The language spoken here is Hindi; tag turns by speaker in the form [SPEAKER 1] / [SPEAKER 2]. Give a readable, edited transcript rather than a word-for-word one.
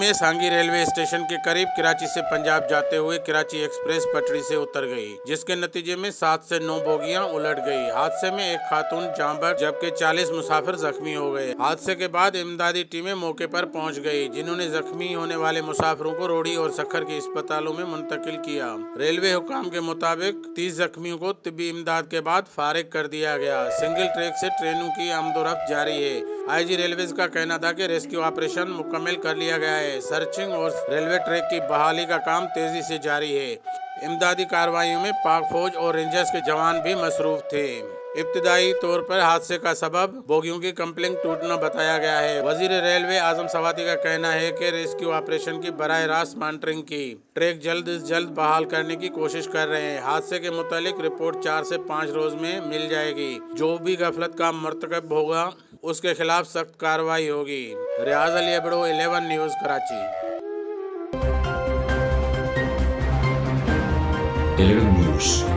[SPEAKER 1] में सांगी रेलवे स्टेशन के करीब कराची से पंजाब जाते हुए कराची एक्सप्रेस पटरी से उतर गई, जिसके नतीजे में 7 से 9 बोगियां उलट गई। हादसे में एक खातून जाँ बच जबकि 40 मुसाफिर जख्मी हो गए। हादसे के बाद इमदादी टीमें मौके पर पहुंच गई, जिन्होंने जख्मी होने वाले मुसाफिरों को रोड़ी और सखर के अस्पतालों में मुंतकिल किया। रेलवे हुकाम के मुताबिक 30 जख्मियों को तिब्बी इमदाद के बाद फारिग कर दिया गया। सिंगल ट्रैक से ट्रेनों की आमदोरफ्त जारी है। आईजी रेलवेज का कहना था कि रेस्क्यू ऑपरेशन मुकम्मल कर लिया गया है। सर्चिंग और रेलवे ट्रैक की बहाली का काम तेजी से जारी है। इमदादी कार्रवाइयों में पाक फौज और रेंजर्स के जवान भी मसरूफ थे। इब्तिदाई तौर पर हादसे का सबब बोगियों की कम्पलिंग टूटना बताया गया है। वजीर रेलवे आजम सवाती का कहना है कि रेस्क्यू ऑपरेशन की बराह रास्त मॉनिटरिंग की, ट्रैक जल्द से जल्द बहाल करने की कोशिश कर रहे हैं। हादसे के मुतालिक रिपोर्ट 4 से 5 रोज में मिल जाएगी। जो भी गफलत का मर्तकब होगा उसके खिलाफ सख्त कार्रवाई होगी। रियाज अली अबड़ो, 11 न्यूज़, कराची।
[SPEAKER 2] 11 News.